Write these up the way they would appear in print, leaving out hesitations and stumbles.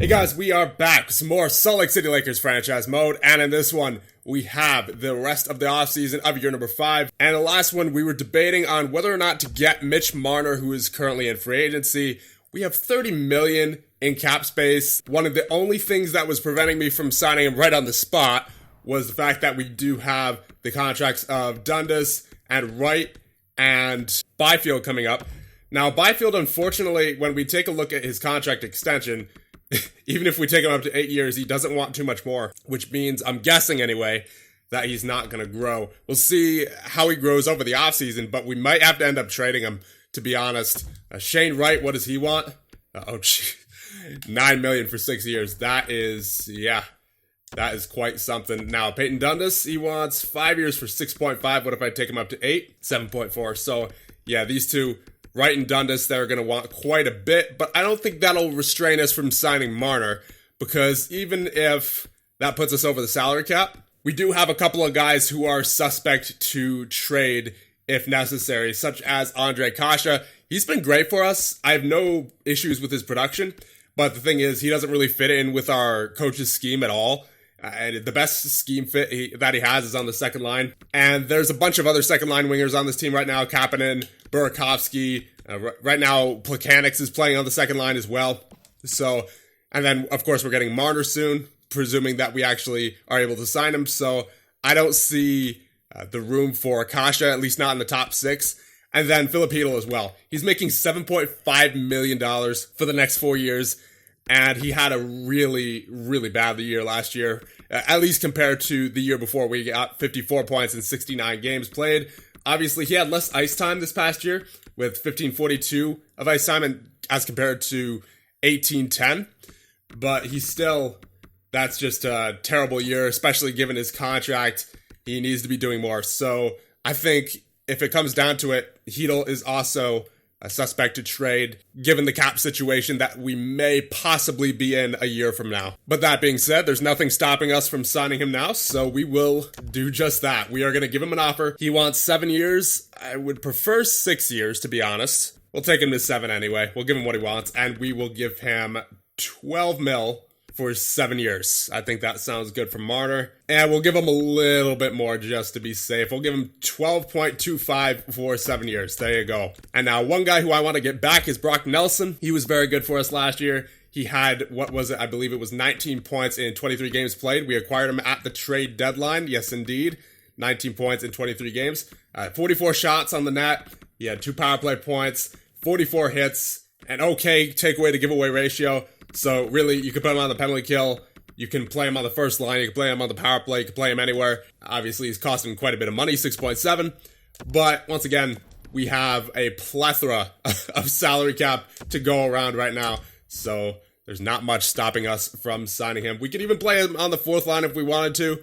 Hey guys, we are back with some more Salt Lake City Lakers franchise mode, and in this one, we have the rest of the offseason of year number 5. And the last one, we were debating on whether or not to get Mitch Marner, who is currently in free agency. We have $30 million in cap space. One of the only things that was preventing me from signing him right on the spot was the fact that we do have the contracts of Dundas and Wright and Byfield coming up. Now, Byfield, unfortunately, when we take a look at his contract extension, even if we take him up to 8 years, he doesn't want too much more, which means, I'm guessing anyway, that he's not going to grow. We'll see how he grows over the offseason, but we might have to end up trading him, to be honest. Shane Wright, what does he want? $9 million for 6 years. That is quite something. Now, Peyton Dundas, he wants 5 years for 6.5. What if I take him up to 8? 7.4. So, yeah, these two, Wright and Dundas, they're going to want quite a bit, but I don't think that'll restrain us from signing Marner, because even if that puts us over the salary cap, we do have a couple of guys who are suspect to trade if necessary, such as Andre Kasha. He's been great for us. I have no issues with his production, but the thing is, he doesn't really fit in with our coach's scheme at all. And the best scheme fit that he has is on the second line. And there's a bunch of other second line wingers on this team right now. Kapanen, Burakovsky. Right now, Plekanec is playing on the second line as well. So, and then, of course, we're getting Marner soon, presuming that we actually are able to sign him. So, I don't see the room for Akasha, at least not in the top 6. And then Filipino as well. He's making $7.5 million for the next 4 years. And he had a really, really bad year last year, at least compared to the year before. We got 54 points in 69 games played. Obviously, he had less ice time this past year with 1542 of ice time as compared to 1810. But he's still, that's just a terrible year, especially given his contract. He needs to be doing more. So I think if it comes down to it, Hedl is also a suspect to trade, given the cap situation that we may possibly be in a year from now. But that being said, there's nothing stopping us from signing him now, so we will do just that. We are going to give him an offer. He wants 7 years. I would prefer 6 years, to be honest. We'll take him to 7 anyway. We'll give him what he wants, and we will give him 12 mil for 7 years. I think that sounds good for Marner. And we'll give him a little bit more just to be safe. We'll give him 12.25 for 7 years. There you go. And now one guy who I want to get back is Brock Nelson. He was very good for us last year. He had, I believe it was 19 points in 23 games played. We acquired him at the trade deadline. Yes, indeed. 19 points in 23 games. 44 shots on the net. He had 2 power play points, 44 hits, an okay takeaway to giveaway ratio. So really, you can put him on the penalty kill. You can play him on the first line. You can play him on the power play. You can play him anywhere. Obviously, he's costing quite a bit of money, 6.7. But once again, we have a plethora of salary cap to go around right now. So there's not much stopping us from signing him. We could even play him on the fourth line if we wanted to.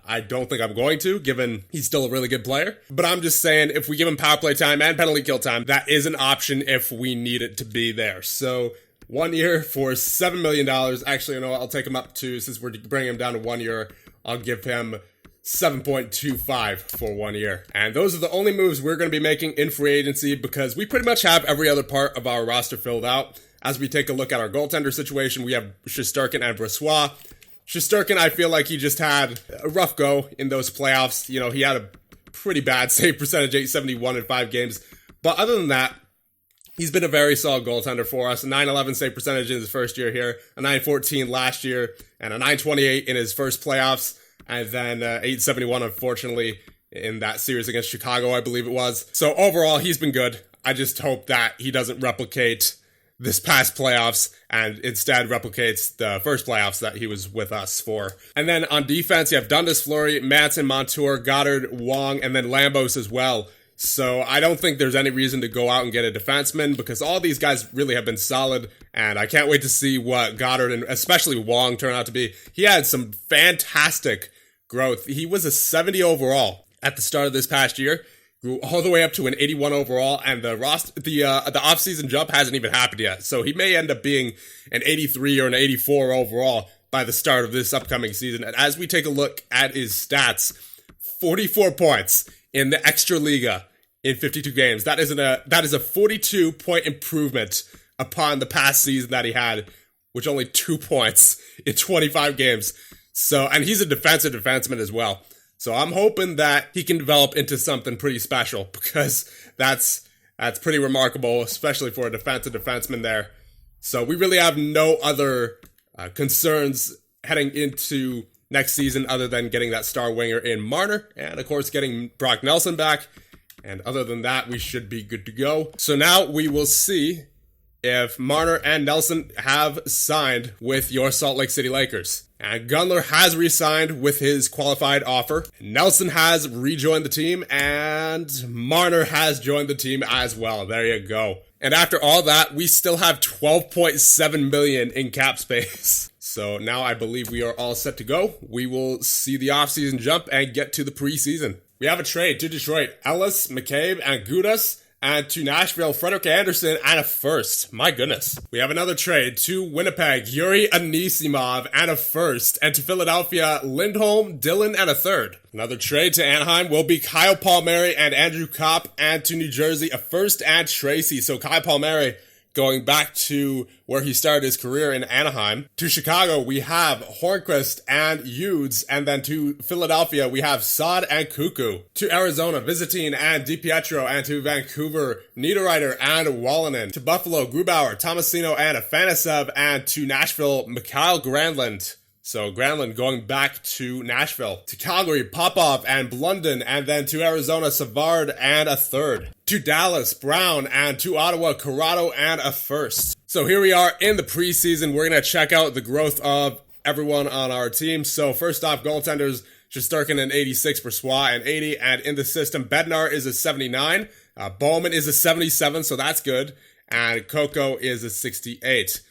I don't think I'm going to, given he's still a really good player. But I'm just saying, if we give him power play time and penalty kill time, that is an option if we need it to be there. So 1 year for $7 million. Actually, you know what? I'll take him up to, since we're bringing him down to 1 year, I'll give him 7.25 for 1 year. And those are the only moves we're going to be making in free agency, because we pretty much have every other part of our roster filled out. As we take a look at our goaltender situation, we have Shesterkin and Brossoit. Shesterkin, I feel like he just had a rough go in those playoffs. You know, he had a pretty bad save percentage, 871 in 5 games. But other than that, he's been a very solid goaltender for us. A 911 save percentage in his first year here, a 914 last year, and a 928 in his first playoffs, and then 871, unfortunately, in that series against Chicago, I believe it was. So overall, he's been good. I just hope that he doesn't replicate this past playoffs and instead replicates the first playoffs that he was with us for. And then on defense, you have Dundas, Fleury, Manson, Montour, Goddard, Wong, and then Lambos as well. So I don't think there's any reason to go out and get a defenseman, because all these guys really have been solid, and I can't wait to see what Goddard and especially Wong turn out to be. He had some fantastic growth. He was a 70 overall at the start of this past year, grew all the way up to an 81 overall, and the offseason jump hasn't even happened yet. So he may end up being an 83 or an 84 overall by the start of this upcoming season. And as we take a look at his stats, 44 points in the Extra Liga in 52 games. That is a 42-point improvement upon the past season that he had which only 2 points in 25 games. So, and he's a defensive defenseman as well. So I'm hoping that he can develop into something pretty special, because that's pretty remarkable, especially for a defensive defenseman there. So we really have no other concerns heading into next season other than getting that star winger in Marner, and of course getting Brock Nelson back. And other than that, we should be good to go. So now we will see if Marner and Nelson have signed with your Salt Lake City Lakers. And Gunler has re-signed with his qualified offer. Nelson has rejoined the team, and Marner has joined the team as well. There you go. And after all that, we still have $12.7 million in cap space. So now I believe we are all set to go. We will see the offseason jump and get to the preseason. We have a trade to Detroit: Ellis, McCabe, and Gudas. And to Nashville, Frederik Andersen and a first. My goodness. We have another trade to Winnipeg: Yuri Anisimov and a first. And to Philadelphia, Lindholm, Dillon, and a third. Another trade to Anaheim will be Kyle Palmieri and Andrew Kopp. And to New Jersey, a first and Tracy. So Kyle Palmieri going back to where he started his career in Anaheim. To Chicago, we have Hornqvist and Udes. And then to Philadelphia, we have Saad and Cuckoo. To Arizona, Visitin and DiPietro. And to Vancouver, Niederreiter and Wallinen. To Buffalo, Grubauer, Tomasino, and Afanasyev. And to Nashville, Mikhail Granlund. So Granlund going back to Nashville. To Calgary, Popov and Blunden. And then to Arizona, Savard and a third. To Dallas, Brown. And to Ottawa, Corrado and a first. So here we are in the preseason. We're going to check out the growth of everyone on our team. So first off, goaltenders, Shesterkin an 86, Brossoit an 80. And in the system, Bednar is a 79. Bowman is a 77, so that's good. And Coco is a 68.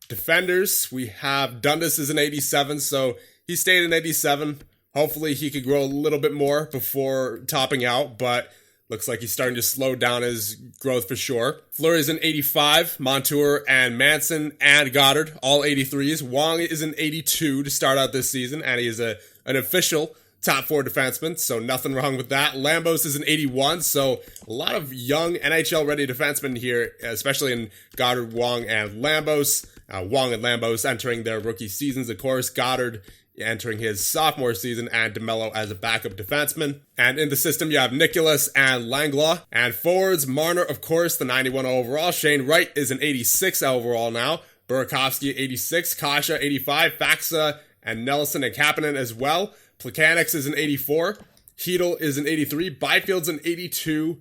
Defenders, we have Dundas is an 87, so he stayed an 87. Hopefully he could grow a little bit more before topping out, but looks like he's starting to slow down his growth for sure. Fleury is an 85, Montour and Manson and Goddard, all 83s. Wong is an 82 to start out this season, and he is an official top 4 defenseman, so nothing wrong with that. Lambos is an 81, so a lot of young NHL-ready defensemen here, especially in Goddard, Wong, and Lambos. Wong and Lambos entering their rookie seasons, of course. Goddard entering his sophomore season, and DeMello as a backup defenseman. And in the system, you have Nicholas and Langlois. And forwards, Marner, of course, the 91 overall. Shane Wright is an 86 overall now. Burakovsky, 86. Kasha, 85. Faxa and Nelson and Kapanen as well. Plekanec is an 84. Hedl is an 83. Byfield's an 82.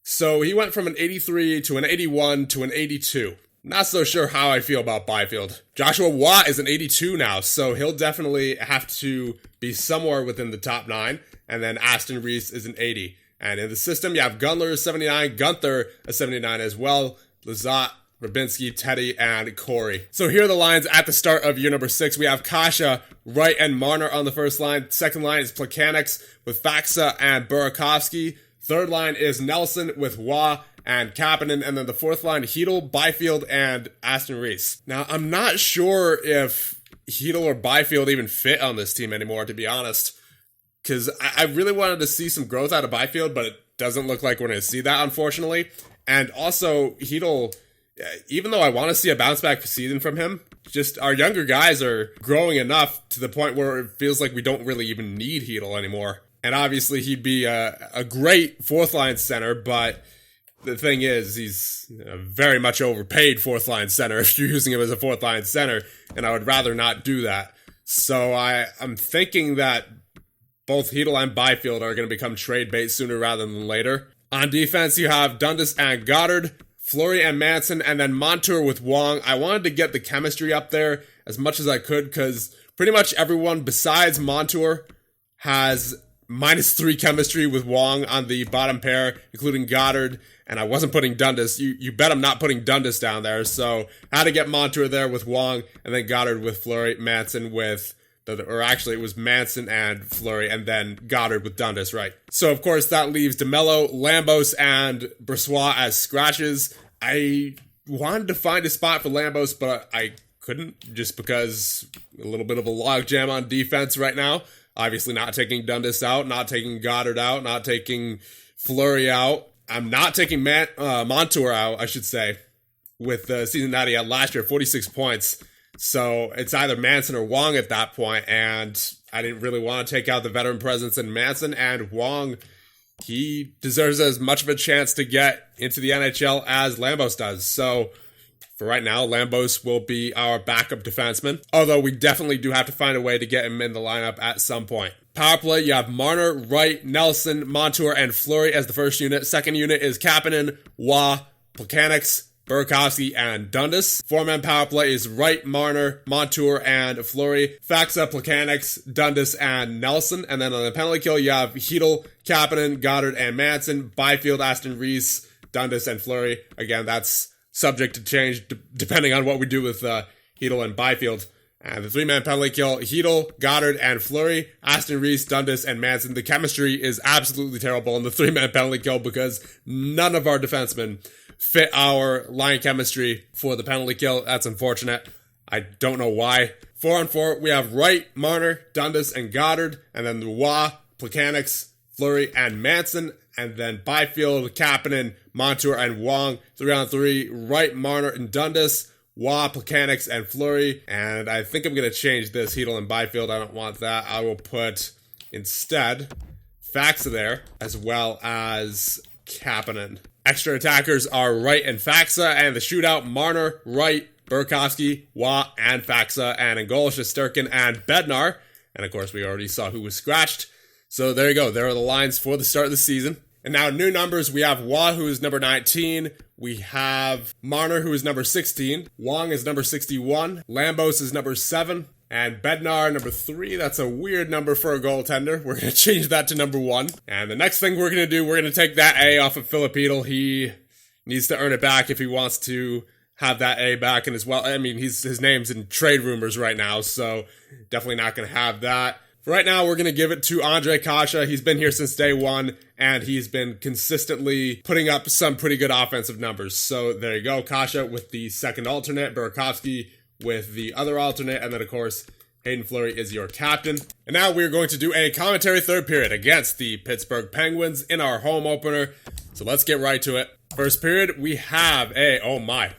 So he went from an 83 to an 81 to an 82. Not so sure how I feel about Byfield. Joshua Watt is an 82 now, so he'll definitely have to be somewhere within the top 9. And then Aston Reese is an 80. And in the system, you have Gunler a 79, Gunther a 79 as well, Lizotte, Rabinski, Teddy, and Corey. So here are the lines at the start of year number 6. We have Kasha, Wright, and Marner on the first line. Second line is Plekanec with Faxa and Burakovsky. Third line is Nelson with Waugh and Kapanen, and then the fourth line, Hedl, Byfield, and Aston Reese. Now, I'm not sure if Hedl or Byfield even fit on this team anymore, to be honest, because I really wanted to see some growth out of Byfield, but it doesn't look like we're going to see that, unfortunately. And also, Hedl, even though I want to see a bounce-back season from him, just our younger guys are growing enough to the point where it feels like we don't really even need Hedl anymore. And obviously, he'd be a great fourth-line center, but the thing is, he's very much overpaid fourth-line center if you're using him as a fourth-line center, and I would rather not do that. So I'm thinking that both Hedl and Byfield are going to become trade bait sooner rather than later. On defense, you have Dundas and Goddard, Fleury and Manson, and then Montour with Wong. I wanted to get the chemistry up there as much as I could, because pretty much everyone besides Montour has -3 chemistry with Wong on the bottom pair, including Goddard. And I wasn't putting Dundas. You bet I'm not putting Dundas down there. So I had to get Montour there with Wong, and then Goddard with Fleury, Manson with, or actually it was Manson and Fleury, and then Goddard with Dundas, right? So of course that leaves DeMello, Lambos, and Brossoit as scratches. I wanted to find a spot for Lambos, but I couldn't, just because a little bit of a logjam on defense right now. Obviously not taking Dundas out, not taking Goddard out, not taking Fleury out. I'm not taking Montour out, I should say, with the season that he had last year, 46 points. So it's either Manson or Wong at that point, and I didn't really want to take out the veteran presence in Manson, and Wong, he deserves as much of a chance to get into the NHL as Lambos does. So for right now, Lambos will be our backup defenseman, although we definitely do have to find a way to get him in the lineup at some point. Power play, you have Marner, Wright, Nelson, Montour, and Fleury as the first unit. Second unit is Kapanen, Waugh, Plekanec, Burakovsky, and Dundas. Four-man power play is Wright, Marner, Montour, and Fleury. Faksa, Plekanec, Dundas, and Nelson. And then on the penalty kill, you have Hedl, Kapanen, Goddard, and Manson. Byfield, Aston Reese, Dundas, and Fleury. Again, that's subject to change depending on what we do with Hedl and Byfield. And the three-man penalty kill, Hedl, Goddard, and Fleury, Aston Reese, Dundas, and Manson. The chemistry is absolutely terrible in the three-man penalty kill because none of our defensemen fit our line chemistry for the penalty kill. That's unfortunate. I don't know why. 4-on-4, we have Wright, Marner, Dundas, and Goddard. And then the Waugh, Plekanec, Fleury, and Manson. And then Byfield, Kapanen, Montour, and Wong. 3-on-3, Wright, Marner, and Dundas. Waugh, Plekanec, and Fleury. And I think I'm going to change this, Hedl and Byfield. I don't want that. I will put, instead, Faksa there, as well as Kapanen. Extra attackers are Wright and Faksa, and the shootout, Marner, Wright, Burakovsky, Waugh, and Faksa, and in goal, Shesterkin and Bednar. And of course, we already saw who was scratched. So there you go. There are the lines for the start of the season. And now new numbers, we have Waugh, who is number 19. We have Marner, who is number 16. Wong is number 61. Lambos is number 7. And Bednar, number 3. That's a weird number for a goaltender. We're going to change that to number 1. And the next thing we're going to do, we're going to take that A off of Philip Hedl. He needs to earn it back if he wants to have that A back. And as well, I mean, his name's in trade rumors right now, so definitely not going to have that. Right now, we're going to give it to Ondrej Kase. He's been here since day one, and he's been consistently putting up some pretty good offensive numbers. So there you go, Kase with the second alternate, Burakovsky with the other alternate, and then, of course, Hayden Fleury is your captain. And now we're going to do a commentary third period against the Pittsburgh Penguins in our home opener. So let's get right to it. First period, we have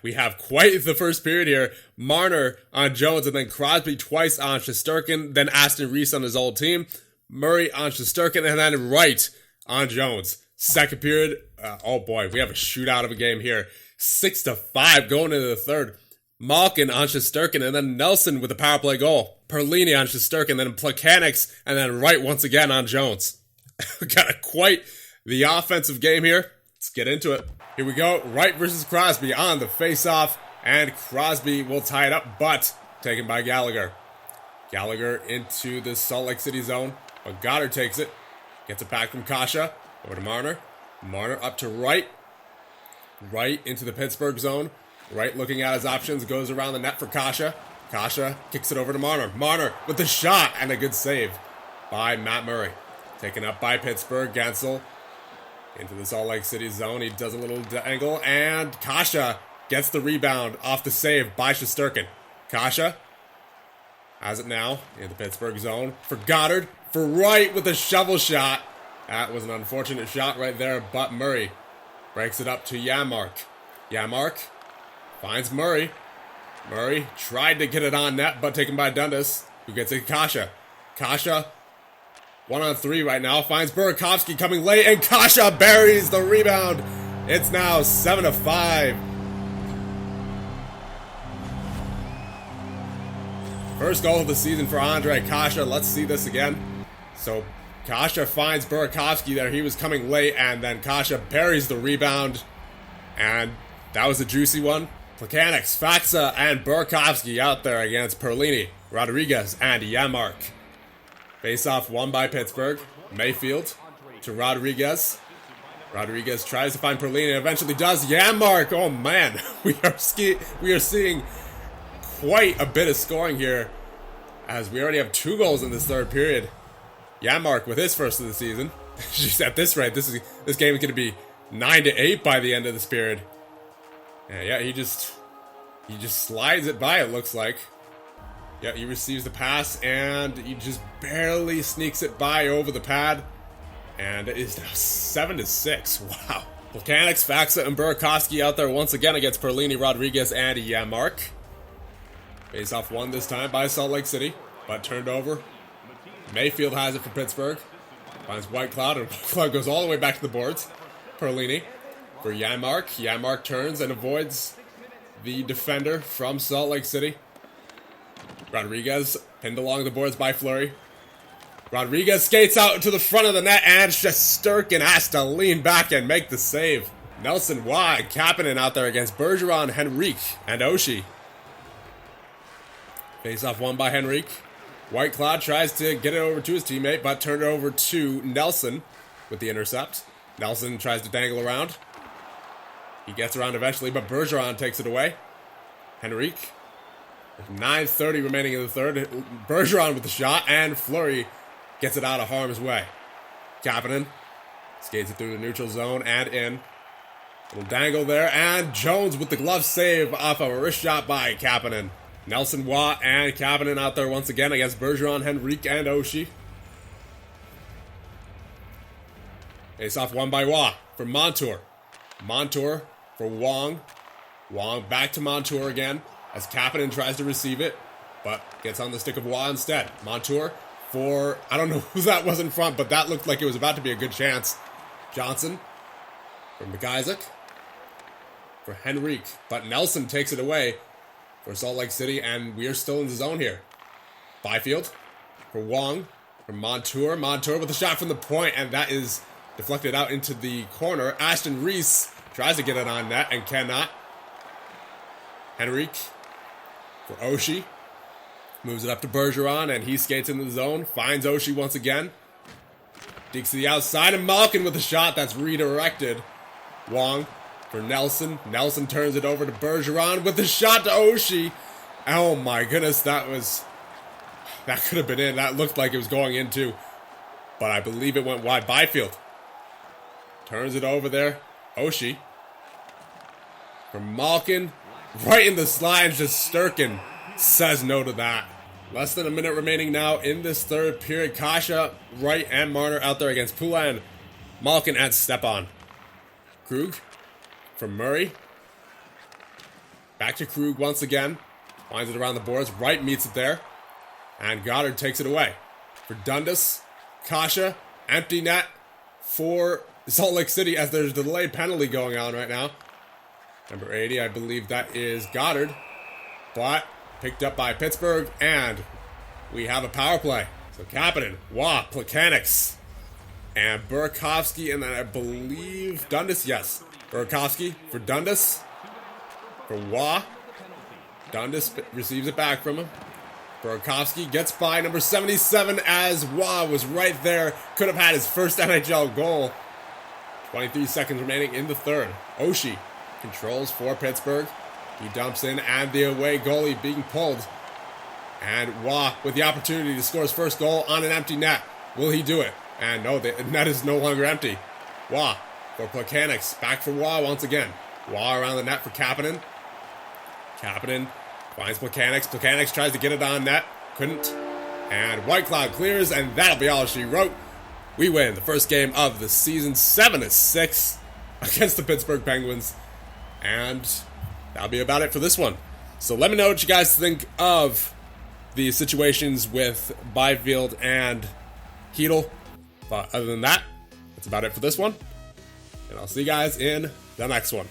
we have quite the first period here. Marner on Jones, and then Crosby twice on Shesterkin, then Aston Reese on his old team, Murray on Shesterkin, and then Wright on Jones. Second period, we have a shootout of a game here. 6-5 going into the third. Malkin on Shesterkin, and then Nelson with a power play goal. Perlini on Shesterkin, then Plekanec, and then Wright once again on Jones. We got quite the offensive game here. Let's get into it. Here we go. Wright versus Crosby on the face-off, and Crosby will tie it up, but taken by Gallagher. Gallagher into the Salt Lake City zone, but Goddard takes it. Gets it back from Kase. Over to Marner. Marner up to Wright. Wright into the Pittsburgh zone. Wright looking at his options, goes around the net for Kase. Kase kicks it over to Marner. Marner with the shot, and a good save by Matt Murray. Taken up by Pittsburgh. Gensel into the Salt Lake City zone. He does a little angle, and Kase gets the rebound off the save by Shesterkin. Kase has it now in the Pittsburgh zone for Goddard, for Wright with a shovel shot. That was an unfortunate shot right there, but Murray breaks it up to Janmark. Janmark finds Murray. Murray tried to get it on net, but taken by Dundas, who gets it to Kase. Kase 1-on-3 right now, finds Burakovsky coming late, and Kase buries the rebound. It's now 7-5. First goal of the season for Ondrej Kase. Let's see this again. So Kase finds Burakovsky there. He was coming late, and then Kase buries the rebound. And that was a juicy one. Plekanec, Faksa, and Burakovsky out there against Perlini, Rodriguez, and Janmark. Face-off won by Pittsburgh. Mayfield to Rodriguez. Rodriguez tries to find Perlini and eventually does. Janmark! Oh man, we are seeing quite a bit of scoring here, as we already have 2 goals in this third period. Janmark with his first of the season. She's at this rate. This game is going to be 9-8 by the end of this period. Yeah, he just slides it by, it looks like. Yeah, he receives the pass, and he just barely sneaks it by over the pad. And it is now 7-6. Wow. Plekanec, Faksa, and Burakovsky out there once again against Perlini, Rodriguez, and Janmark. Face-off won this time by Salt Lake City, but turned over. Mayfield has it for Pittsburgh. Finds White Cloud, and White Cloud goes all the way back to the boards. Perlini for Janmark. Janmark turns and avoids the defender from Salt Lake City. Rodriguez pinned along the boards by Fleury. Rodriguez skates out to the front of the net, and Shesterkin has to lean back and make the save. Nelson Waugh and Kapanen out there against Bergeron, Henrique, and Oshie. Face-off won by Henrique. White Cloud tries to get it over to his teammate, but turned it over to Nelson with the intercept. Nelson tries to dangle around. He gets around eventually, but Bergeron takes it away. Henrique. 9:30 remaining in the third. Bergeron with the shot, and Fleury gets it out of harm's way. Kapanen skates it through the neutral zone and in. Little dangle there, and Jones with the glove save off of a wrist shot by Kapanen. Nelson Waugh and Kapanen out there once again against Bergeron, Henrique, and Oshie. Face-off won by Waugh for Montour. Montour for Wong. Wong back to Montour again as Kapanen tries to receive it, but gets on the stick of Waugh instead. Montour for, I don't know who that was in front, but that looked like it was about to be a good chance. Johnson for McIsaac for Henrique, but Nelson takes it away for Salt Lake City, and we are still in the zone here. Byfield for Wong, for Montour. Montour with a shot from the point, and that is deflected out into the corner. Ashton Reese tries to get it on net and cannot. Henrique for Oshie. Moves it up to Bergeron, and he skates into the zone. Finds Oshie once again. Digs to the outside, and Malkin with a shot that's redirected. Wong for Nelson. Nelson turns it over to Bergeron with the shot to Oshie. Oh my goodness, that could have been in. That looked like it was going in too, but I believe it went wide. Byfield turns it over there. Oshie for Malkin. Right in the slide, just Shesterkin says no to that. Less than a minute remaining now in this third period. Kasha, Wright, and Marner out there against Poulin, Malkin, and Stepan. Krug for Murray. Back to Krug once again. Finds it around the boards. Wright meets it there. And Goddard takes it away. For Dundas. Kasha. Empty net for Salt Lake City as there's a delayed penalty going on right now. Number 80, I believe that is Goddard. But picked up by Pittsburgh, and we have a power play. So Kapanen, Waugh, Plekanec, and Burakovsky, and then I believe Dundas, yes. Burakovsky for Dundas. For Waugh. Dundas receives it back from him. Burakovsky gets by number 77 as Waugh was right there. Could have had his first NHL goal. 23 seconds remaining in the third. Oshie controls for Pittsburgh. He dumps in, and the away goalie being pulled. And Waugh with the opportunity to score his first goal on an empty net. Will he do it? And no, the net is no longer empty. Waugh for Plekanec. Back for Waugh once again. Waugh around the net for Kapanen. Kapanen finds Plekanec. Plekanec tries to get it on net. Couldn't. And White Cloud clears, and that'll be all she wrote. We win the first game of the season 7-6 against the Pittsburgh Penguins. And that'll be about it for this one. So let me know what you guys think of the situations with Byfield and Hedl. But other than that, that's about it for this one. And I'll see you guys in the next one.